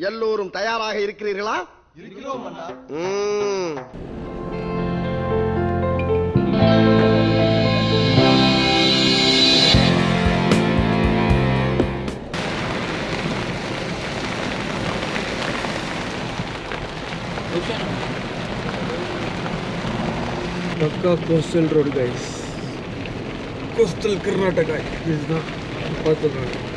எல்லோரும் தயாராக இருக்கிறீர்களா? இருக்கிறோம் அண்ணா. Nakka coastal road, guys. Coastal Karnataka. This is the Bhatkal.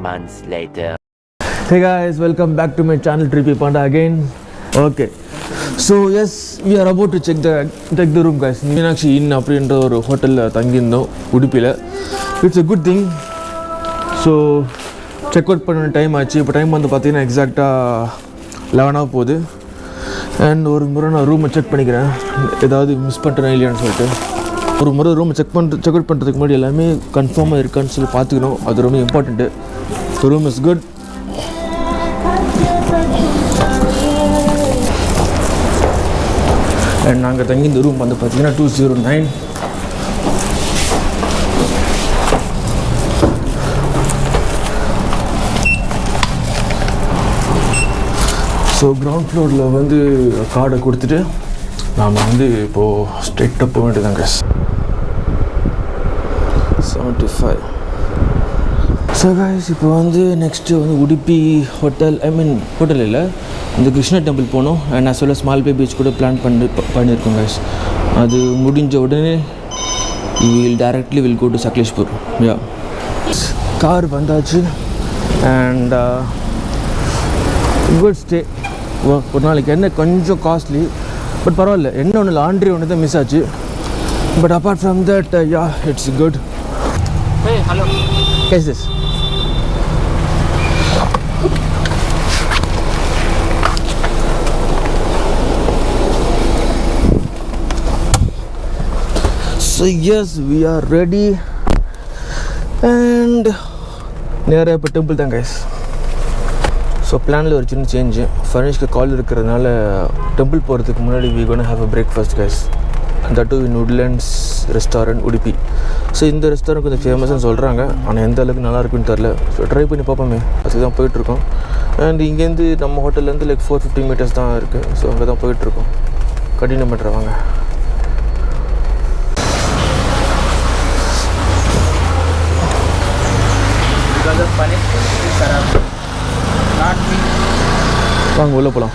Months later. Hey guys, welcome back to my channel Trippy Panda again. Okay, so yes, we are about to check the room, guys. Meenakshi Inn அப்படின்ற ஒரு ஹோட்டலில் தங்கியிருந்தோம் உடுப்பியில். It's a good thing. So check out பண்ண time ஆச்சு. இப்போ time வந்து பார்த்தீங்கன்னா எக்ஸாக்டாக 11 போகுது. அண்ட் ஒரு முறை நான் ரூமை செக் பண்ணிக்கிறேன், ஏதாவது மிஸ் பண்ணிட்டேனா இல்லையான்னு சொல்லிட்டு. ஒரு முறை ரூமை செக் அவுட் பண்ணுறதுக்கு முன்னாடி எல்லாமே கன்ஃபார்மாக இருக்கான்னு சொல்லி பார்த்துக்கணும். அது ரொம்ப important. The room is good. And நாங்கள் தங்கி இந்த ரூம் வந்து பார்த்தீங்கன்னா 209. ஸோ கிரவுண்ட் ஃப்ளோரில் வந்து கார்டை கொடுத்துட்டு நாம் வந்து இப்போது ஸ்ட்ரெயிட்டாக போக வேண்டியதாங்க. 75. ஸோ கைஸ், இப்போ வந்து நெக்ஸ்ட்டு வந்து உடுப்பி ஹோட்டல், ஹோட்டல் இல்லை, இந்த கிருஷ்ணா டெம்பிள் போகணும். And as well as Malpe beach கூட பிளான் பண்ணியிருக்கோம் கைஸ். அது முடிஞ்ச உடனே will go to Sakleshpur. Yeah, car வந்தாச்சு. And good stay. ஒரு நாளைக்கு என்ன கொஞ்சம் காஸ்ட்லி, பட் பரவாயில்ல. என்ன ஒன்று லாண்ட்ரி ஒன்று தான் மிஸ் ஆச்சு. But apart from that, yeah, it's good. Hey, hello. Guys, this. So yes, we are ready. And நேராக இப்போ டெம்பிள் தான் கைஸ். ஸோ பிளானில் ஒரு சின்ன சேஞ்சு. ஃபர்னிஷ்க்கு கால் இருக்கிறதுனால டெம்பிள் போகிறதுக்கு முன்னாடி we gonna have a breakfast guys. That too in Woodlands restaurant Udupi. So இந்த ரெஸ்டாரண்ட் கொஞ்சம் ஃபேமஸ்ன்னு சொல்கிறாங்க, ஆனால் எந்த அளவுக்கு நல்லா இருக்குன்னு தெரில. ஸோ ட்ரை பண்ணி பார்ப்போமே, அதுக்கு தான் போயிட்டுருக்கோம். அண்ட் இங்கேருந்து நம்ம ஹோட்டல்லேருந்து லைக் 450 மீட்டர்ஸ் தான் இருக்குது. ஸோ அங்கே தான் போயிட்டுருக்கோம். கண்டினியூ பண்ணுறவாங்க. வாங்க உள்ளே போகலாம்.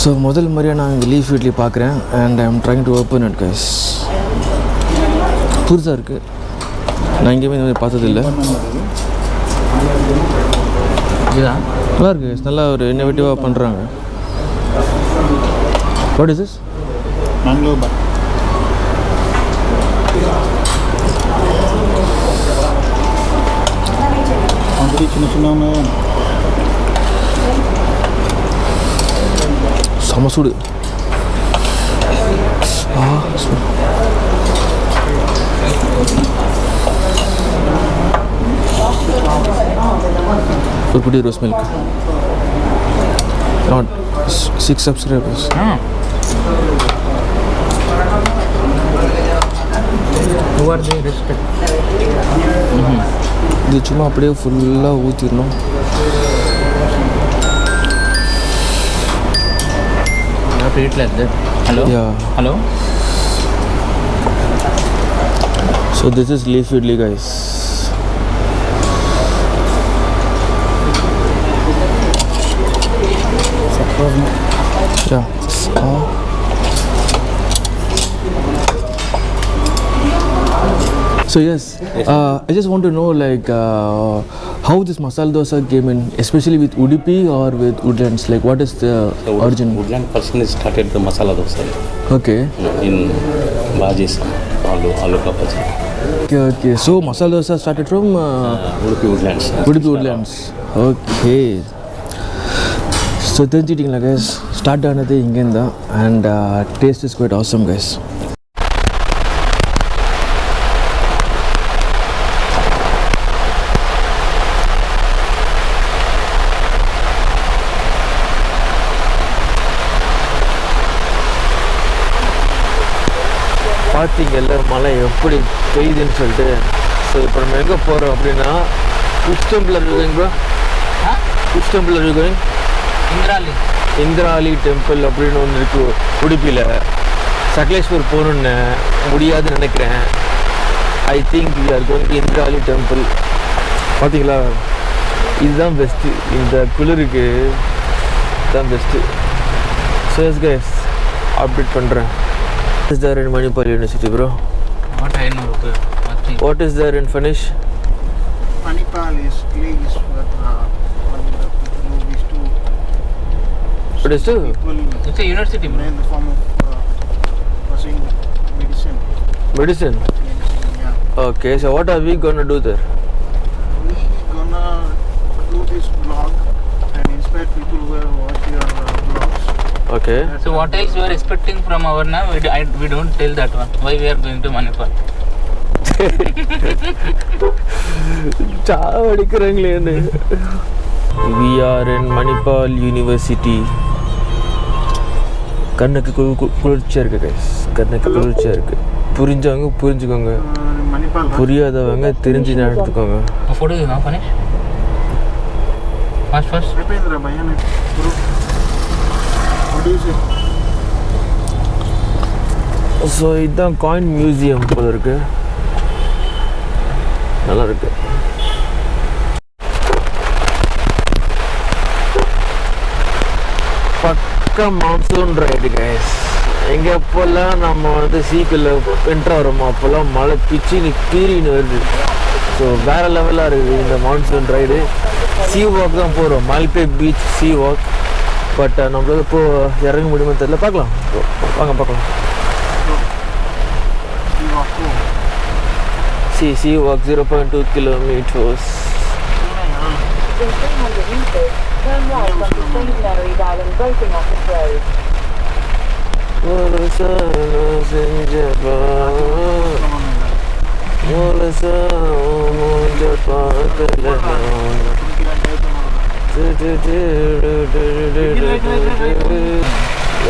ஸோ முதல் முறையாக நான் இங்கே லீஃப் இட்லி பார்க்குறேன். And I am trying to open it guys. புதுசாக இருக்குது, நான் எங்கேயுமே இந்த மாதிரி பார்த்ததில்லை. நல்லா இருக்குது, நல்லா ஒரு இன்னோவேட்டிவாக பண்ணுறாங்க. What is this? மேங்கோ பார். சின்ன சின்ன சமசூடு. ஒரு குட்டி ரோஸ் மில்க். Not 6 subscribers. இது சும்மா அப்படியே ஃபுல்லாக ஊற்றிடணும். Hello. Yeah. Hello. So this is leaf idli guys. Yeah. So yes, I just want to know like how this masala dosa came in, especially with Udupi or with Woodlands. Like what is the origin? Woodland person started the masala dosa Okay. in Bajis, Aloo Kapaji. Okay. So masala dosa started from Udupi Woodlands. Udupi Woodlands. Okay. So தெரிஞ்சிட்டீங்களா guys, start ஆனது இங்கேருந்து and taste is quite awesome guys. பார்த்தீங்கல்ல மழை எப்படி பெய்யுதுன்னு சொல்லிட்டு. So இப்போ நம்ம எங்கே போகிறோம் அப்படின்னா which temple are you going bro? Which temple are you going? Indrali temple அப்படின்னு ஒன்று இருக்குது உடுப்பியில். சக்லேஸ்வர் போகணுன்னு முடியாதுன்னு நினைக்கிறேன். I think we are going to Indrali temple. பார்த்தீங்களா, இதுதான் பெஸ்ட்டு இந்த குளிருக்கு, இதுதான் best. So yes guys update பண்ணுறேன். What is there in Manipal University, bro? What I know, nothing. What is there in Finnish? Manipal is place where the people who wish to. What is it? It's a university in the form of pursuing medicine. Medicine? Yeah. Okay, so what are we gonna do there? We gonna do this vlog and inspire people who have watched your vlogs. Okay. So what else you are expecting from our now? We don't tell that one. Why we are going to Manipal? சாவடிக்கிறாங்களே. We are in Manipal University. கண்ணுக்கு குளிர்ச்சியாக இருக்குது guys, கண்ணுக்கு குளிர்ச்சியாக இருக்குது. புரிஞ்சவங்க புரிஞ்சுக்கோங்க, Manipal. புரியாதவங்க தெரிஞ்சு நடத்துக்கோங்க. Photo is now finished. First. Rependra Bayan. What do you say? So இதுதான் coin museum போல இருக்கு, நல்லா இருக்கு. பக்கா மான்சூன் ரைடு கைஸ். எங்கே எப்போல்லாம் நம்ம வந்து சீக்கில் என்ட்ரு வரோமோ அப்போல்லாம் மழை பிச்சின்னு பீரின்னு வருது. ஸோ வேறு லெவலாக இருக்குது இந்த மான்சூன் ரைடு. சீ வாக் தான் போகிறோம், Malpe beach sea walk. But நம்மளால இப்போ இறங்க முடியுமா தெரியல, பார்க்கலாம். வாங்க பார்க்கலாம். Sea walk 0.2 kilometers. In 300 meters, turn right on the stationary island boating office road.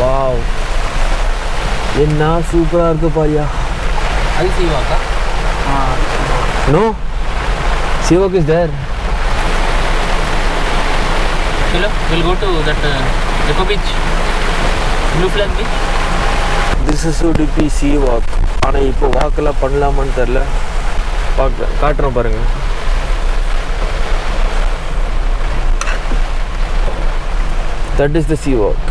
Wow, என்ன சூப்பராக இருக்கு பாரியா. I see you, Akka. No, Sea walk is there. Chalo, we'll go to that Eco Beach, Blue Flag Beach. This is Udupi Sea walk. ஆனால் இப்போ வாக்கெல்லாம் பண்ணலாமான்னு தெரில, பார்க்க காட்டுறோம் பாருங்கள். That is the sea walk.